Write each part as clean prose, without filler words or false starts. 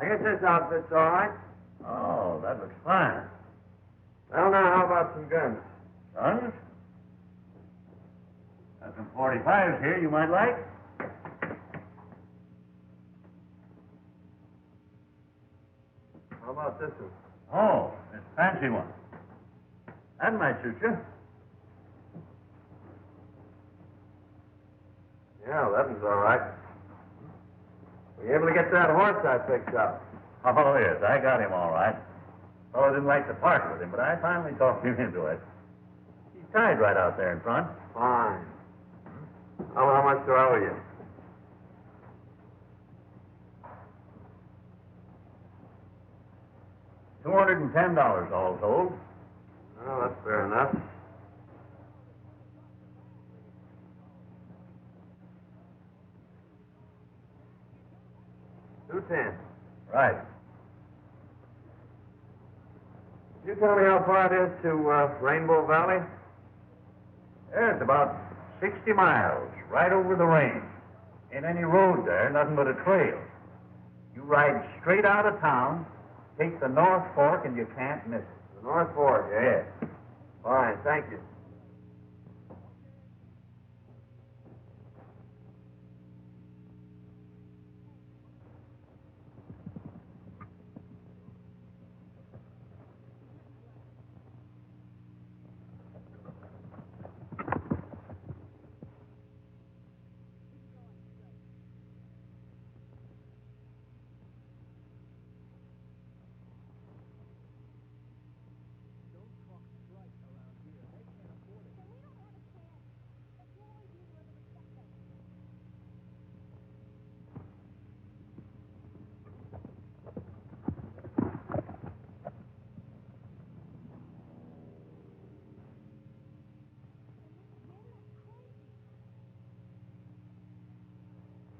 guess this outfit's all right. Oh, that looks fine. Well, now, how about some guns? Guns? Got some 45s here you might like. How about this one? Oh, it's a fancy one. That might suit you. Yeah, that one's all right. Were you able to get that horse I picked up? Oh, yes, I got him all right. Oh, I didn't like to part with him, but I finally talked him into it. He's tied right out there in front. Fine. Well, how much do I owe you? $210 all told. Well, that's fair enough. $210. Right. Can you tell me how far it is to Rainbow Valley? Yeah, it's about 60 miles, right over the range. Ain't any road there, nothing but a trail. You ride straight out of town, take the North Fork, and you can't miss it. The North Fork, eh? Yeah. Fine, thank you.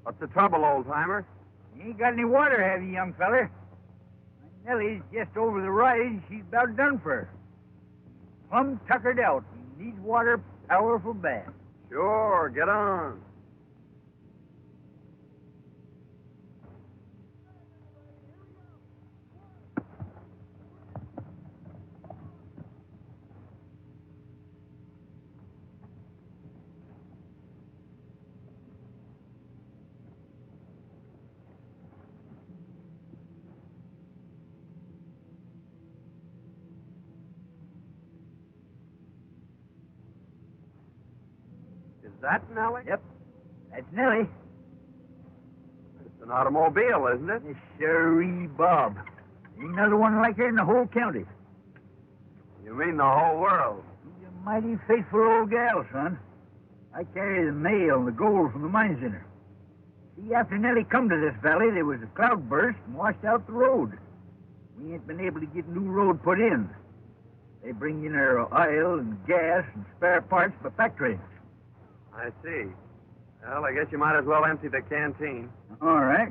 What's the trouble, old-timer? You ain't got any water, have you, young feller? My Nellie's just over the rise. She's about done for. Plumb tuckered out. Needs water powerful bad. Sure, get on. Is that Nellie? Yep, that's Nellie. It's an automobile, isn't it? Yes, sirree, Bob. Ain't another one like her in the whole county. You mean the whole world? She's a mighty faithful old gal, son. I carry the mail and the gold from the mines in her. See, after Nellie come to this valley, there was a cloudburst and washed out the road. We ain't been able to get new road put in. They bring in her oil and gas and spare parts by back trains. I see. Well, I guess you might as well empty the canteen. All right.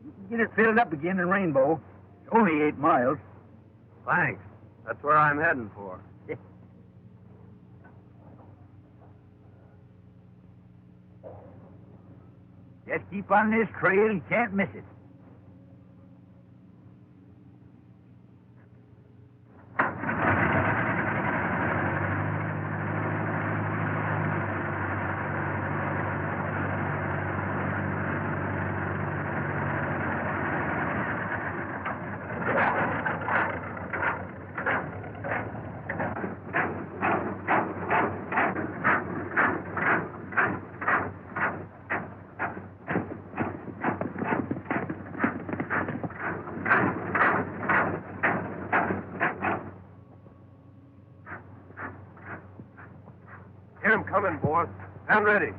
You can get it filled up again in Rainbow. It's only 8 miles. Thanks. That's where I'm heading for. Just keep on this trail. You can't miss it. Hear him coming, boss. Stand ready.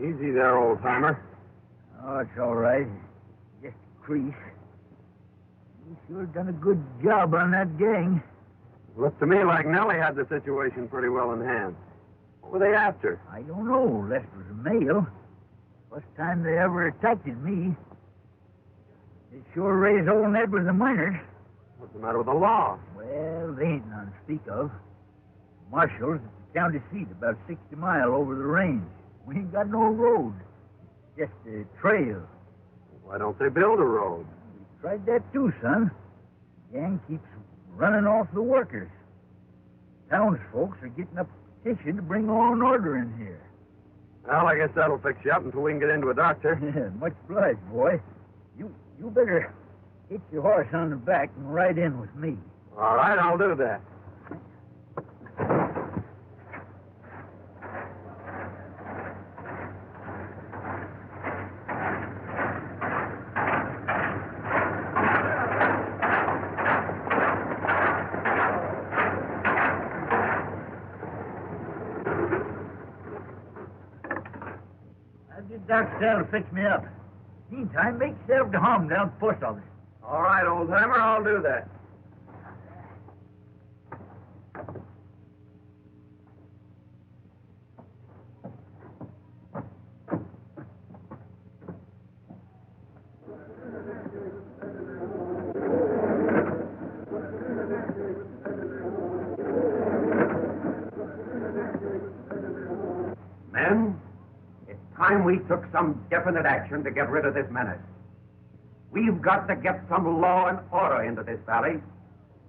Easy there, old-timer. Oh, it's all right. Just a crease. You sure done a good job on that gang. Looked to me like Nellie had the situation pretty well in hand. What were they after? I don't know. Lest it was a male. First time they ever attacked me. They sure raised old Ned with the miners. What's the matter with the law? Well, they ain't none to speak of. Marshall's at the county seat, about 60 mile over the range. We ain't got no road. Just a trail. Why don't they build a road? We tried that too, son. Gang keeps running off the workers. Townsfolk are getting up a petition to bring law and order in here. Well, I guess that'll fix you up until we can get into a doctor. Much obliged, boy. You better hit your horse on the back and ride in with me. All right, I'll do that. Doc said will fix me up. Meantime, make yourself to home down at the post office. All right, old-timer, I'll do that. Men, it's time we took some definite action to get rid of this menace. We've got to get some law and order into this valley.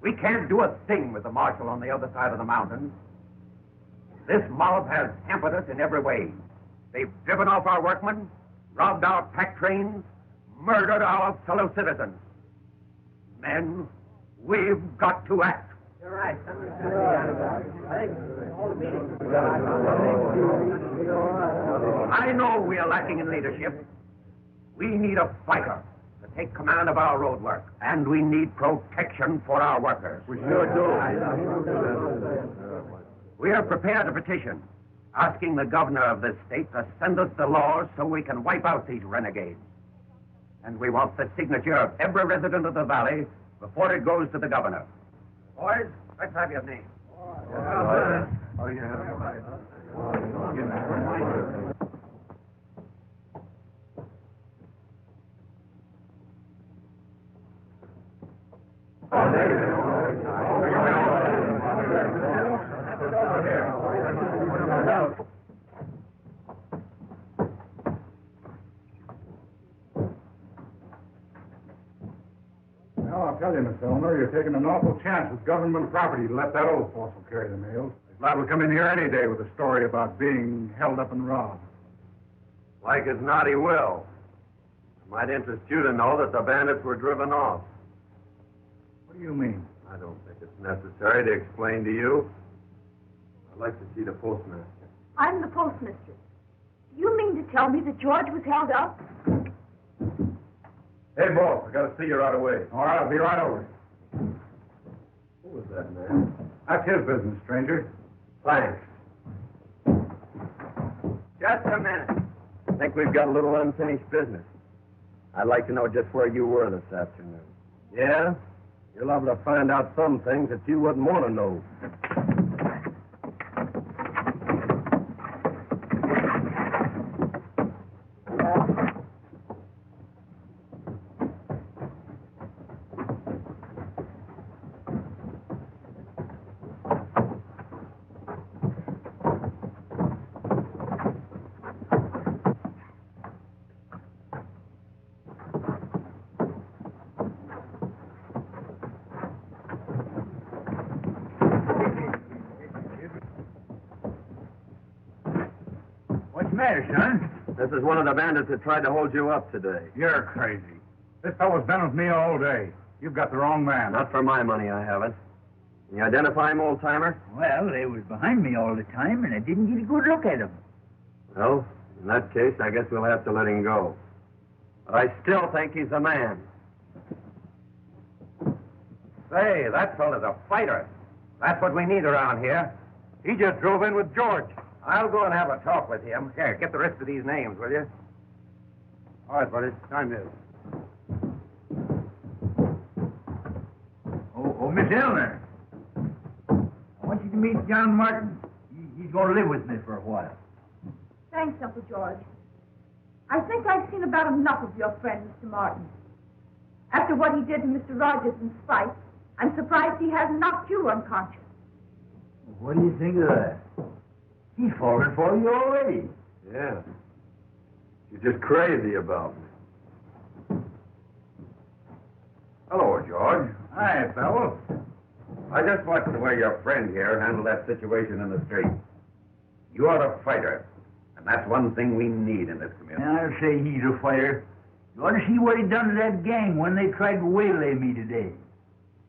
We can't do a thing with the marshal on the other side of the mountains. This mob has hampered us in every way. They've driven off our workmen, robbed our pack trains, murdered our fellow citizens. Men, we've got to act. You're right. I know we are lacking in leadership. We need a fighter to take command of our road work, and we need protection for our workers. We sure do. We have prepared a petition asking the governor of this state to send us the laws so we can wipe out these renegades. And we want the signature of every resident of the valley before it goes to the governor. Boys, let's have your name. Oh, yeah. Well, I'll tell you, Miss Elmer, you're taking an awful chance with government property to let that old fossil carry the mails. His lad will come in here any day with a story about being held up and robbed. Like as not, he will. It might interest you to know that the bandits were driven off. What do you mean? I don't think it's necessary to explain to you. I'd like to see the postmaster. I'm the postmistress. You mean to tell me that George was held up? Hey, boss, I got to see you right away. All right, I'll be right over. Who was that man? That's his business, stranger. Thanks. Just a minute. I think we've got a little unfinished business. I'd like to know just where you were this afternoon. Yeah? You're liable to find out some things that you wouldn't want to know. What's the matter, son? This is one of the bandits that tried to hold you up today. You're crazy. This fellow's been with me all day. You've got the wrong man. Not for my money, I haven't. Can you identify him, old-timer? Well, they was behind me all the time, and I didn't get a good look at them. Well, in that case, I guess we'll have to let him go. But I still think he's a man. Say, that fellow's a fighter. That's what we need around here. He just drove in with George. I'll go and have a talk with him. Here, get the rest of these names, will you? All right, buddy. Time is. Oh, Miss Eleanor. I want you to meet John Martin. He's going to live with me for a while. Thanks, Uncle George. I think I've seen about enough of your friend, Mr. Martin. After what he did to Mr. Rogers in spite, I'm surprised he hasn't knocked you unconscious. What do you think of that? He's fallen for you already. Yeah. You're just crazy about me. Hello, George. Hi, fellow. I just watched the way your friend here handled that situation in the street. You are a fighter, and that's one thing we need in this community. I'll say he's a fighter. You ought to see what he done to that gang when they tried to waylay me today.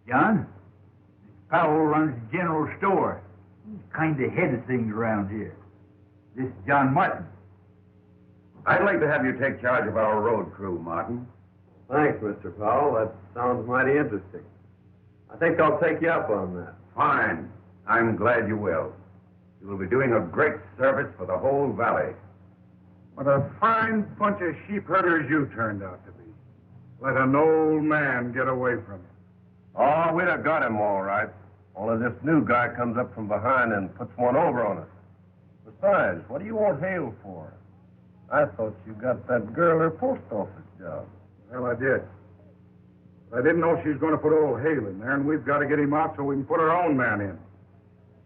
John, this Powell runs the general store. He's kind of head of things around here. This is John Martin. I'd like to have you take charge of our road crew, Martin. Thanks, Mr. Powell. That sounds mighty interesting. I think I'll take you up on that. Fine. I'm glad you will. You will be doing a great service for the whole valley. What a fine bunch of sheep herders you turned out to be. Let an old man get away from you. Oh, we'd have got him all right. Only this new guy comes up from behind and puts one over on us. Besides, what do you want Hale for? I thought you got that girl her post office job. Well, I did. But I didn't know she was going to put old Hale in there, and we've got to get him out so we can put our own man in.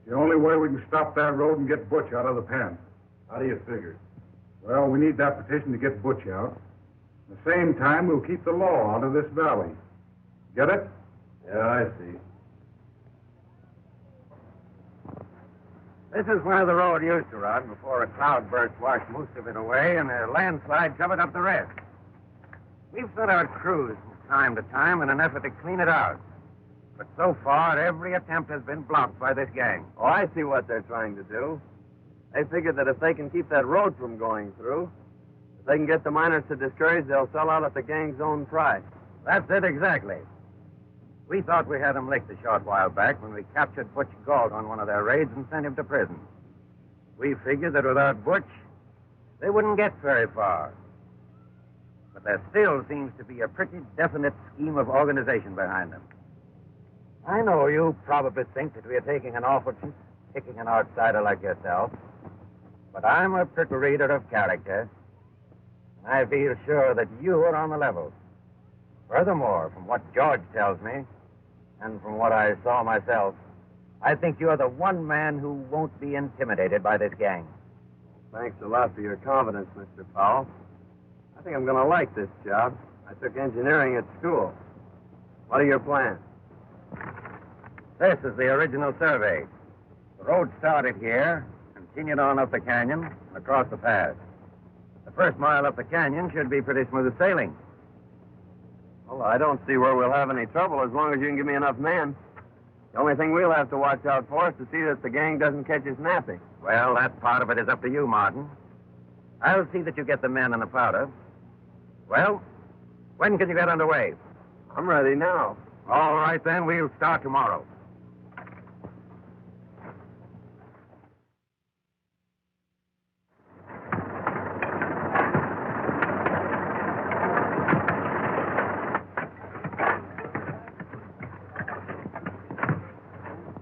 The only way we can stop that road and get Butch out of the pen. How do you figure? Well, we need that petition to get Butch out. At the same time, we'll keep the law out of this valley. Get it? Yeah, I see. This is where the road used to run before a cloudburst washed most of it away and a landslide covered up the rest. We've sent out crews from time to time in an effort to clean it out. But so far, every attempt has been blocked by this gang. Oh, I see what they're trying to do. They figure that if they can keep that road from going through, if they can get the miners to discourage, they'll sell out at the gang's own price. That's it exactly. We thought we had him licked a short while back when we captured Butch Galt on one of their raids and sent him to prison. We figured that without Butch, they wouldn't get very far. But there still seems to be a pretty definite scheme of organization behind them. I know you probably think that we are taking an awful chance picking an outsider like yourself, but I'm a pretty reader of character, and I feel sure that you are on the level. Furthermore, from what George tells me, and from what I saw myself, I think you're the one man who won't be intimidated by this gang. Thanks a lot for your confidence, Mr. Powell. I think I'm going to like this job. I took engineering at school. What are your plans? This is the original survey. The road started here, continued on up the canyon, and across the pass. The first mile up the canyon should be pretty smooth sailing. Well, I don't see where we'll have any trouble as long as you can give me enough men. The only thing we'll have to watch out for is to see that the gang doesn't catch us napping. Well, that part of it is up to you, Martin. I'll see that you get the men and the powder. Well, when can you get underway? I'm ready now. All right, then. We'll start tomorrow.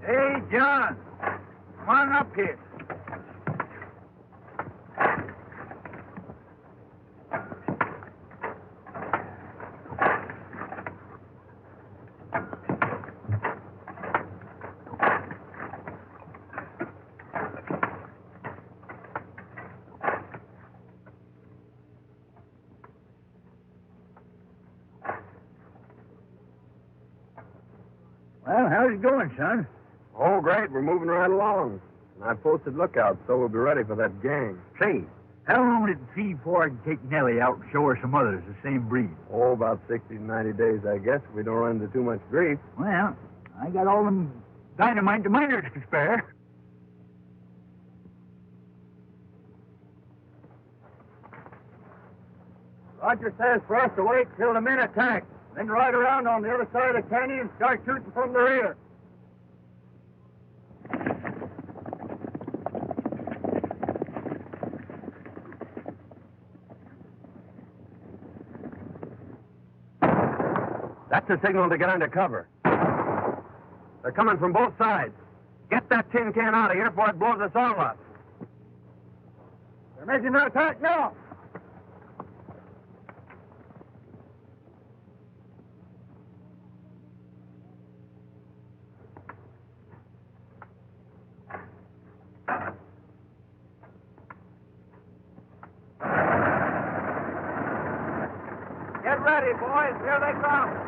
Hey, John. Come on up here. Well, how's it going, son? Oh, great. We're moving right along. And I posted lookouts, so we'll be ready for that gang. Say, how long did it feed before I can take Nellie out and show her some others the same breed? Oh, about 60 to 90 days, I guess, if we don't run into too much grief. Well, I got all them dynamite to miners to spare. Roger says for us to wait till the men attack, then ride around on the other side of the canyon and start shooting from the rear. That's a signal to get under cover. They're coming from both sides. Get that tin can out of here before it blows us all up. They're making their attack now. Get ready, boys. Here they come.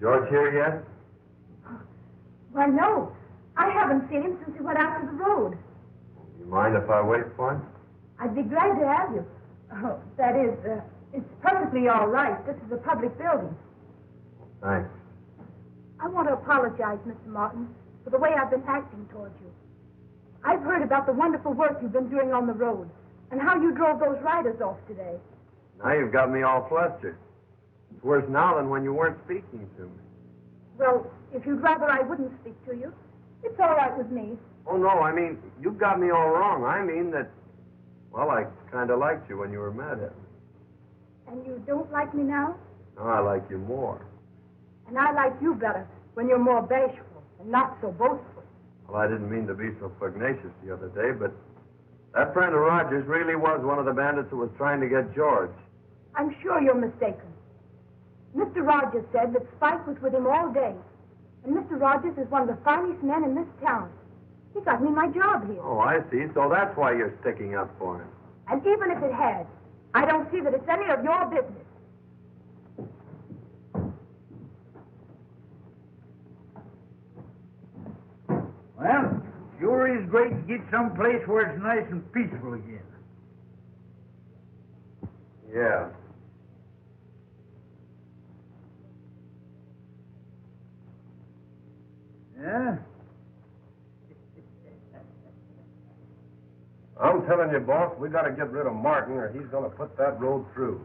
George here yet? Why, no. I haven't seen him since he went out to the road. You mind if I wait for him? I'd be glad to have you. Oh, that is, it's perfectly all right. This is a public building. Thanks. I want to apologize, Mr. Martin, for the way I've been acting towards you. I've heard about the wonderful work you've been doing on the road and how you drove those riders off today. Now you've got me all flustered. It's worse now than when you weren't speaking to me. Well, if you'd rather I wouldn't speak to you, it's all right with me. Oh, no, I mean, you've got me all wrong. I mean that, well, I kind of liked you when you were mad at me. And you don't like me now? Now I like you more. And I like you better when you're more bashful and not so boastful. Well, I didn't mean to be so pugnacious the other day, but that friend of Rogers really was one of the bandits who was trying to get George. I'm sure you're mistaken. Mr. Rogers said that Spike was with him all day. And Mr. Rogers is one of the finest men in this town. He got me my job here. Oh, I see. So that's why you're sticking up for him. And even if it had, I don't see that it's any of your business. Well, sure is great to get someplace where it's nice and peaceful again. Yeah. Yeah? I'm telling you, boss, we got to get rid of Martin or he's going to put that road through.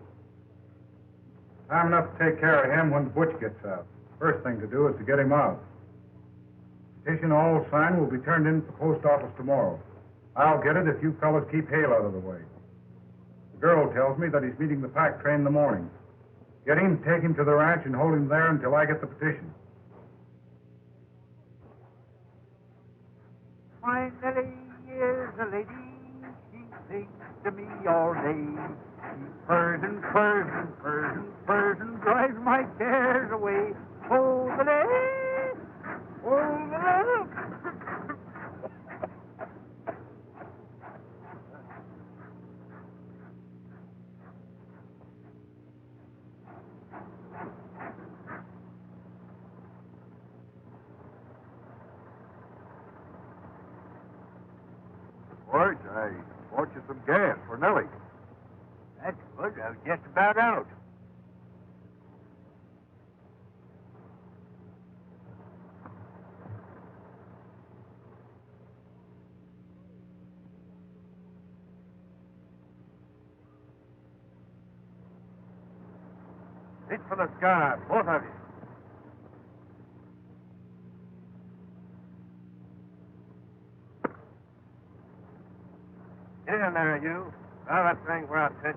Time enough to take care of him when Butch gets out. First thing to do is to get him out. Petition all signed will be turned in at the post office tomorrow. I'll get it if you fellas keep Hale out of the way. The girl tells me that he's meeting the pack train in the morning. Get him, take him to the ranch, and hold him there until I get the petition. My Nellie is a lady. She sings to me all day. She purrs and purrs and purrs and purrs and drives my cares away. Oh, the day! Oh, the day! George, I bought you some gas for Nellie. That's good. I was just about out. Reach for the sky, both of you. Get in there, you. Now that thing we're outfit.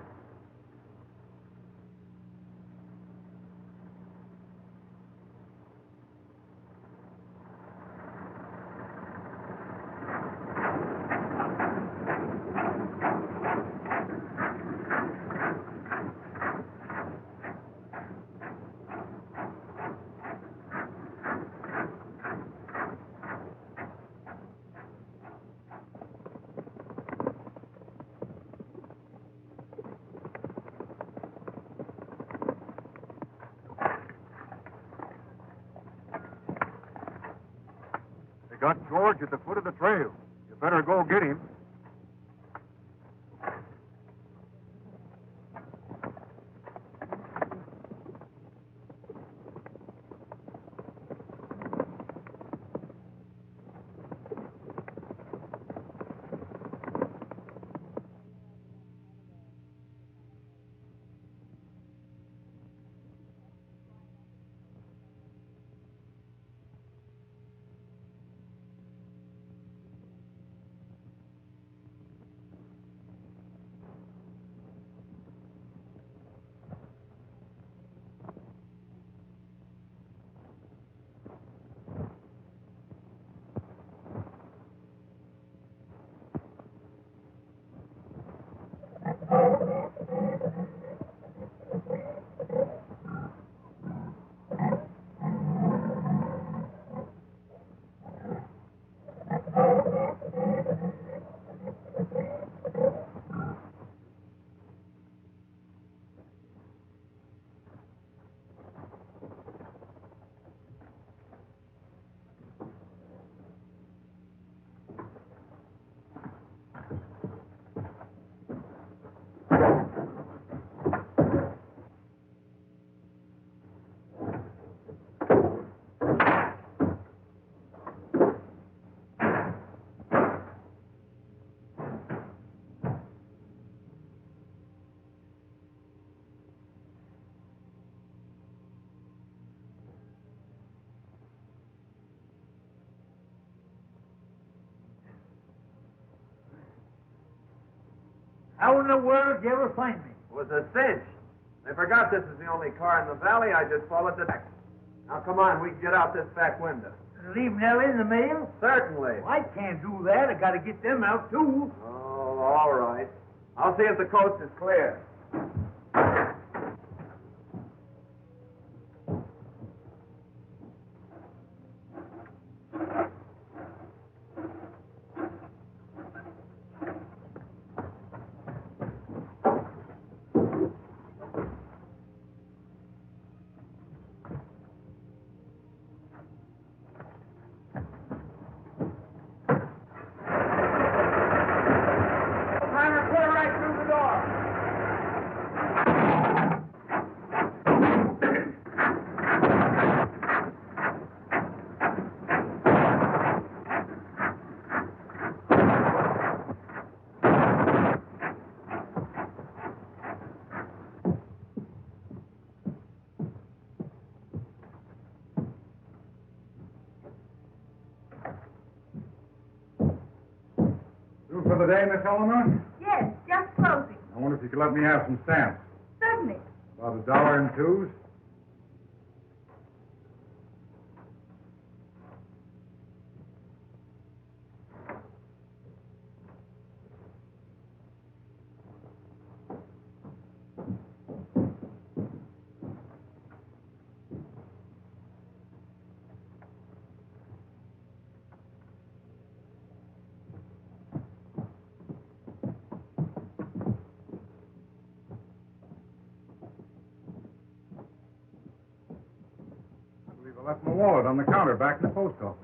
Got George at the foot of the trail. You better go get him. How in the world did you ever find me? It was a cinch. They forgot this is the only car in the valley. I just followed the back. Now, come on. We can get out this back window. Leave Nellie in the mail? Certainly. I can't do that. I got to get them out, too. Oh, all right. I'll see if the coast is clear. Put her right through the door. for the day, Miss Eleanor? Yes, just closing. I wonder if you could let me have some stamps. Certainly. About $1 and twos. I left my wallet on the counter back in the post office.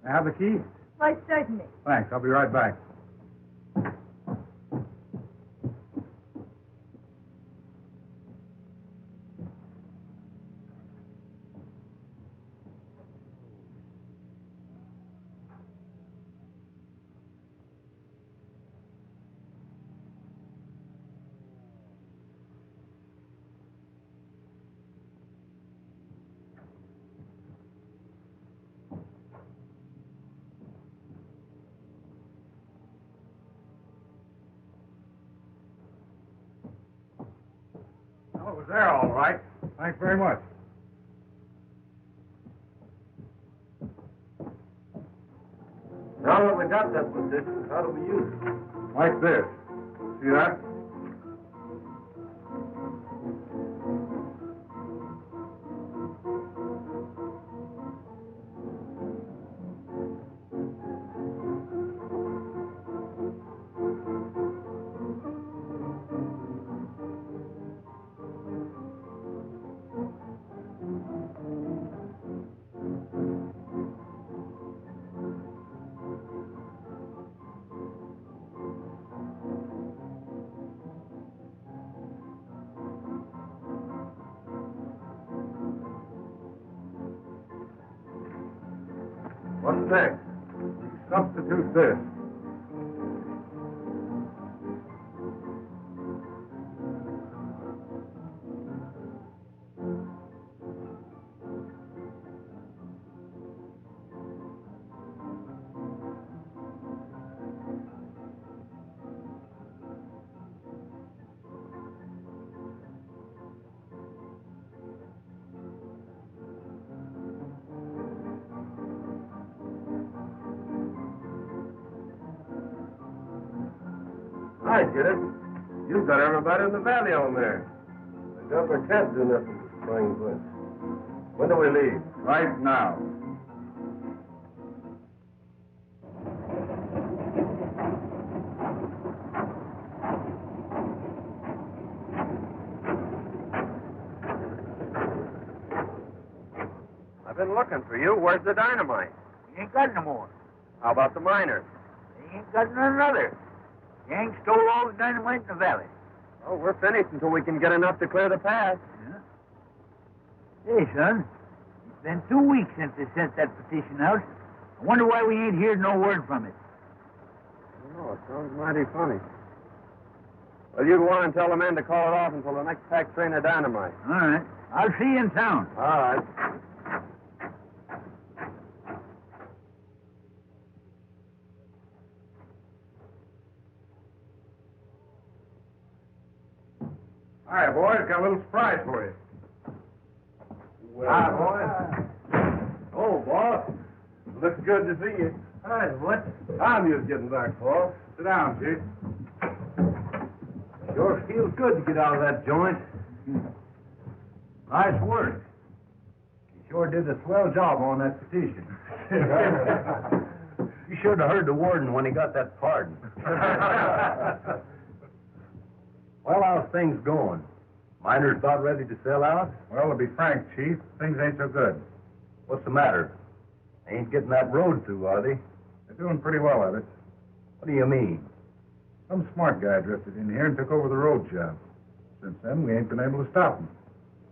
May I have the key? Why, certainly. Thanks. I'll be right back. Well, it was there all right. Thanks very much. Now that we got that position, how do we use it? Like this. See that? What's next? Substitute this. I get it. You've got everybody in the valley on there. The governor can't do nothing to spring Butch. When do we leave? Right now. I've been looking for you. Where's the dynamite? We ain't got no more. How about the miners? They ain't got none other. Gang stole all the dynamite in the valley. Oh, we're finished until we can get enough to clear the path. Yeah. Hey, son, it's been 2 weeks since they sent that petition out. I wonder why we ain't heard no word from it. I don't know. It sounds mighty funny. Well, you go on and tell the men to call it off until the next pack train of dynamite. All right. I'll see you in town. All right. Hi, boys. Got a little surprise for you. Well, hi, boys. Oh, boss. Looks good to see you. Hi, what? I'm just getting back, boss. Sit down, Chief. Sure feels good to get out of that joint. Nice work. You sure did a swell job on that petition. You should have heard the warden when he got that pardon. Well, how's things going? Miners about ready to sell out? Well, to be frank, Chief, things ain't so good. What's the matter? They ain't getting that road through, are they? They're doing pretty well at it. What do you mean? Some smart guy drifted in here and took over the road job. Since then, we ain't been able to stop him.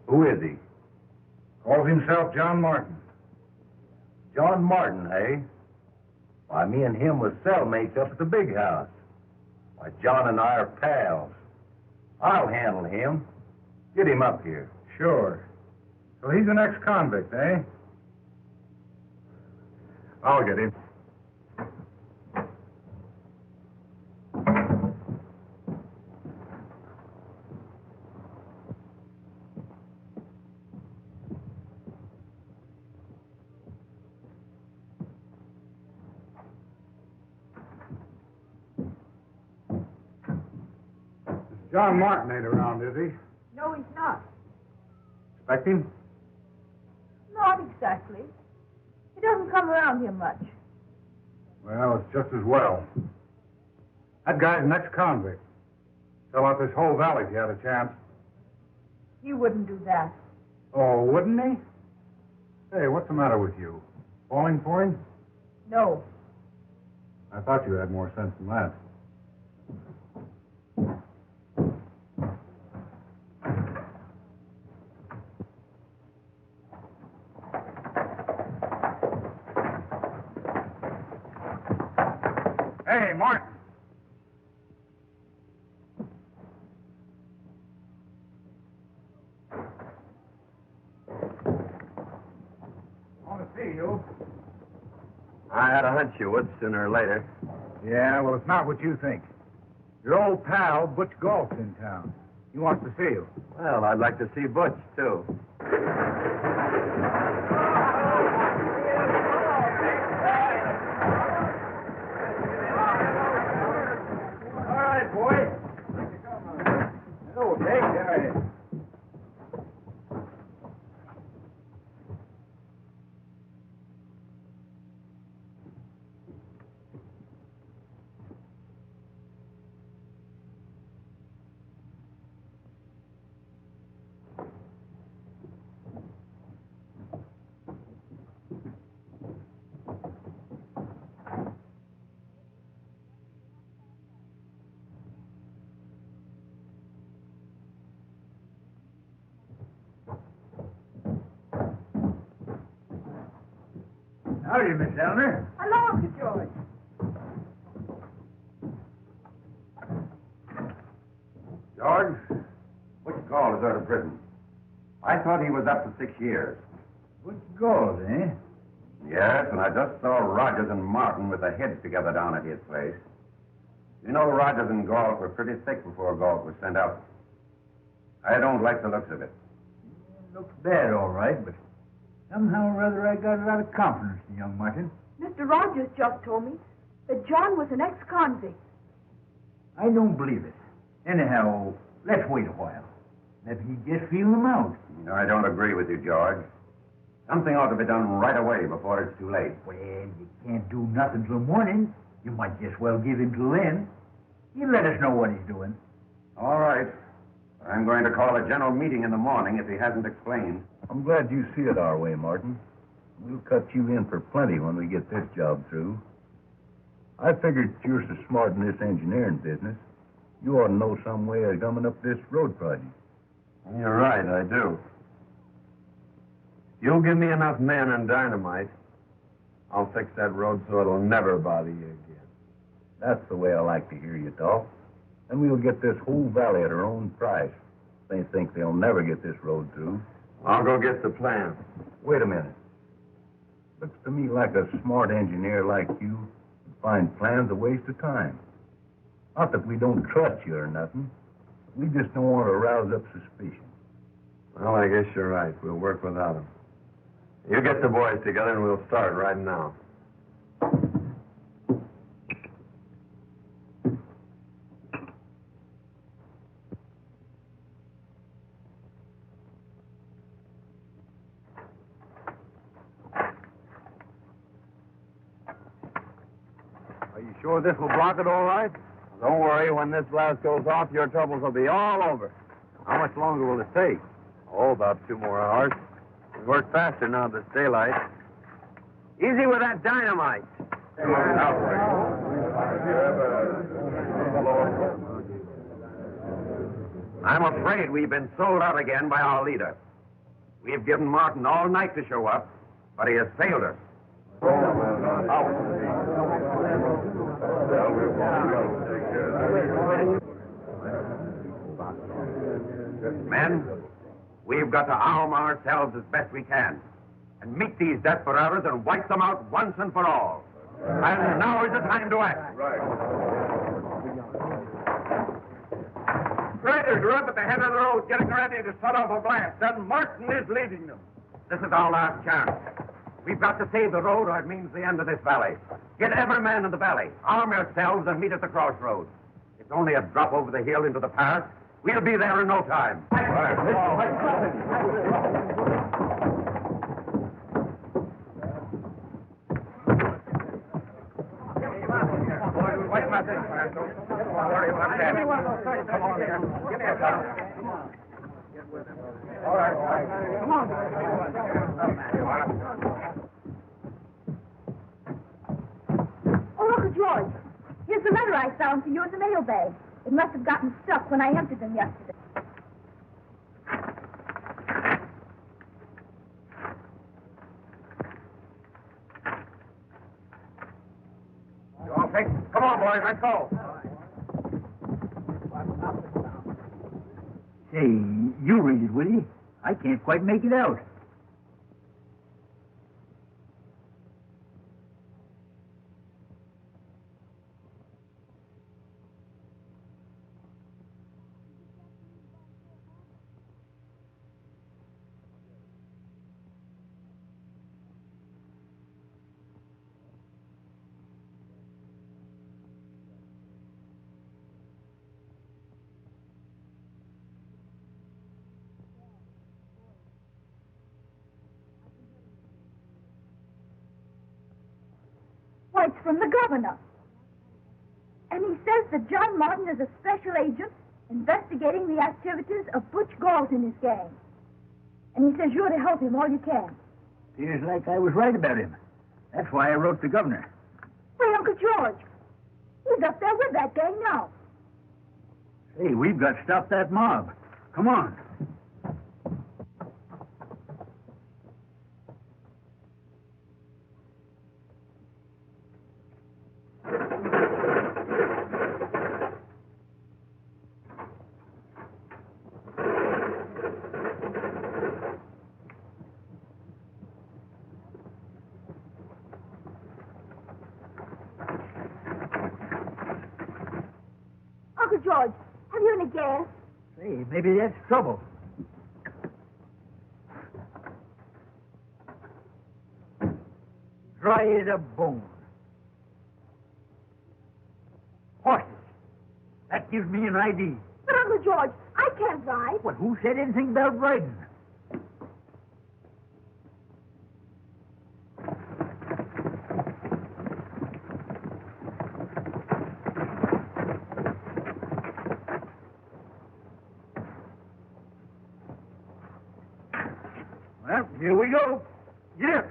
Who is he? Calls himself John Martin. John Martin, eh? Why, me and him was cellmates up at the big house. Why, John and I are pals. I'll handle him. Get him up here. Sure. So he's an ex-convict, eh? I'll get him. John Martin ain't around, is he? No, he's not. Expect him? Not exactly. He doesn't come around here much. Well, it's just as well. That guy's an ex-convict. Sell out this whole valley if you had a chance. He wouldn't do that. Oh, wouldn't he? Hey, what's the matter with you? Falling for him? No. I thought you had more sense than that. Hey, Martin. Want to see you. I had a hunch you would sooner or later. Yeah, well, it's not what you think. Your old pal, Butch Galt's in town. He wants to see you. Well, I'd like to see Butch, too. All right, boy. Hello, Jake. How are you? Howdy, Miss Elmer. Hello, Uncle George. George, Butch Galt is out of prison. I thought he was up to 6 years. Butch Galt, eh? Yes, and I just saw Rogers and Martin with their heads together down at his place. You know, Rogers and Galt were pretty thick before Galt was sent out. I don't like the looks of it. Looks bad, all right, but somehow or other I got a lot of confidence in young Martin. Mr. Rogers just told me that John was an ex-convict. I don't believe it. Anyhow, let's wait a while. Maybe he just feel them out. You know, I don't agree with you, George. Something ought to be done right away before it's too late. Well, you can't do nothing till morning. You might just well give him till then. He'll let us know what he's doing. All right. I'm going to call a general meeting in the morning if he hasn't explained. I'm glad you see it our way, Martin. We'll cut you in for plenty when we get this job through. I figured you're so smart in this engineering business, you ought to know some way of gumming up this road project. You're right, I do. You'll give me enough men and dynamite, I'll fix that road so it'll never bother you again. That's the way I like to hear you talk. And we'll get this whole valley at our own price. They think they'll never get this road through. I'll go get the plan. Wait a minute. Looks to me like a smart engineer like you would find plans a waste of time. Not that we don't trust you or nothing. We just don't want to rouse up suspicion. Well, I guess you're right. We'll work without him. You get the boys together and we'll start right now. Are you sure this will block it all right? Don't worry, when this blast goes off, your troubles will be all over. How much longer will it take? Oh, about 2 more hours. We work faster now this daylight. Easy with that dynamite. I'm afraid we've been sold out again by our leader. We've given Martin all night to show up, but he has failed us. Men, we've got to arm ourselves as best we can and meet these desperados and wipe them out once and for all. And now is the time to act. Riders are up at the head of the road getting ready to set off a blast, and Martin is leading them. This is our last chance. We've got to save the road or it means the end of this valley. Get every man in the valley, arm yourselves, and meet at the crossroads. If It's only a drop over the hill into the pass. We'll be there in no time. What's my thing, man? Don't worry about that. Come on here. Give me a shot. All right. Come on. Oh, Uncle George. Here's the letter I found for you in the mailbag. It must have gotten stuck when I emptied them yesterday. You all fixed? Come on, boys. Let's go. Say, you read it, will you? I can't quite make it out. Why, it's from the governor. And he says that John Martin is a special agent investigating the activities of Butch Galt and his gang. And he says you're to help him all you can. Seems like I was right about him. That's why I wrote the governor. Wait, Uncle George. He's up there with that gang now. Say, we've got to stop that mob. Come on. Uncle George, have you any gas? Say, maybe that's trouble. Dry as a bone. Horses. That gives me an idea. But, Uncle George, I can't ride. Well, who said anything about riding? Well, here we go. Get it.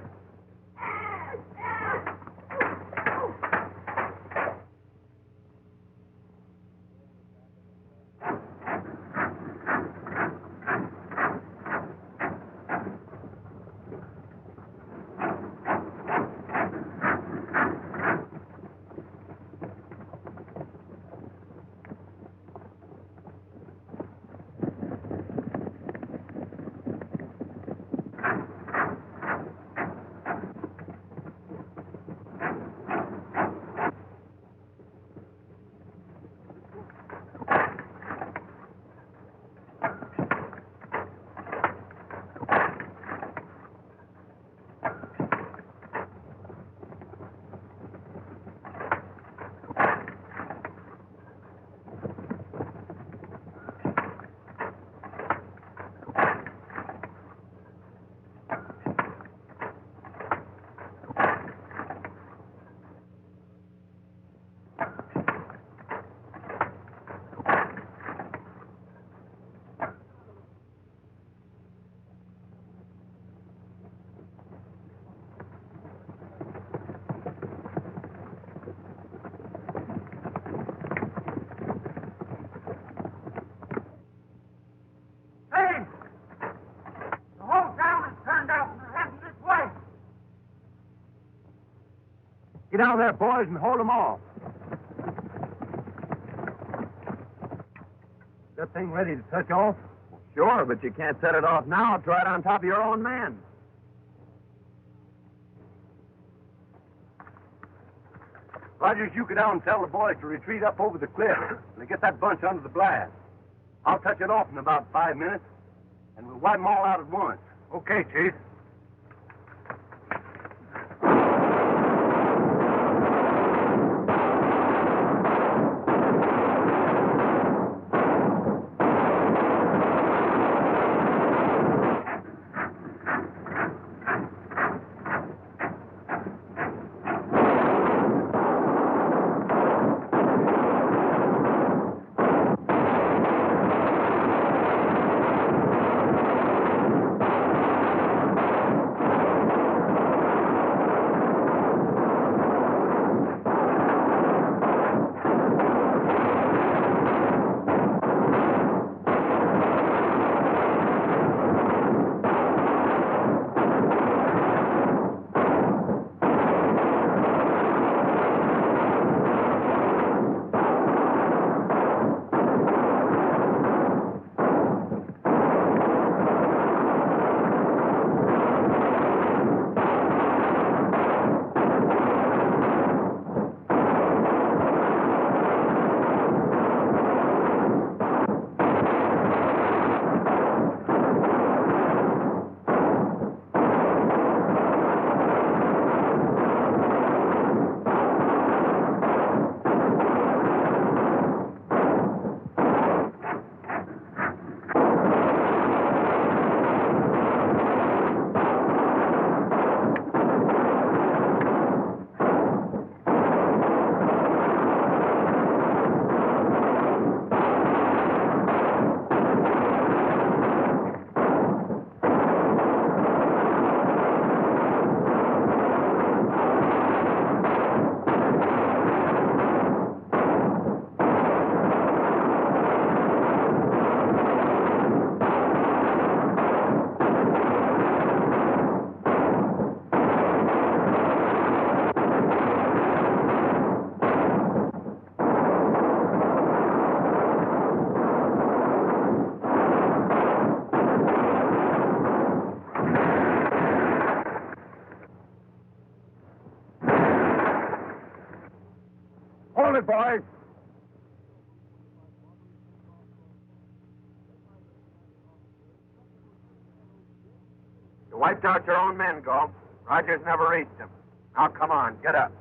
Get out there, boys, and hold them off. That thing ready to touch off? Sure, but you can't set it off now. It's right on top of your own man. Rogers, you go down and tell the boys to retreat up over the cliff and get that bunch under the blast. I'll touch it off in about 5 minutes, and we'll wipe them all out at once. Okay, Chief. it, boys. You wiped out your own men, Galt. Rogers never reached them. Now, come on, get up.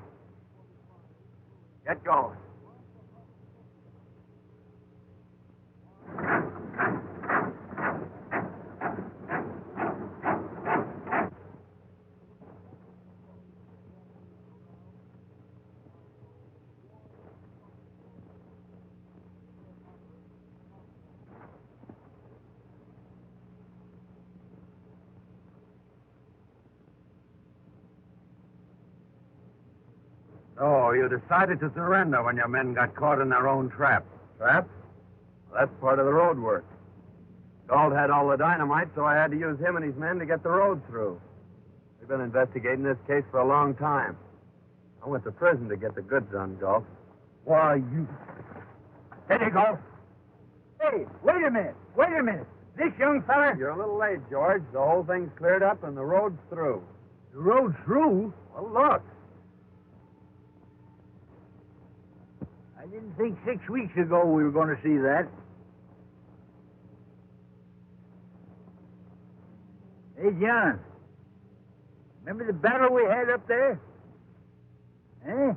Get going. Oh, you decided to surrender when your men got caught in their own trap. Trap? Well, that's part of the road work. Galt had all the dynamite, so I had to use him and his men to get the road through. We've been investigating this case for a long time. I went to prison to get the goods on Galt. Why, you... There you go. Hey, wait a minute. Wait a minute. This young fella... You're a little late, George. The whole thing's cleared up and the road's through. The road's through? Well, look. I didn't think 6 weeks ago we were going to see that. Hey, John. Remember the battle we had up there? Eh?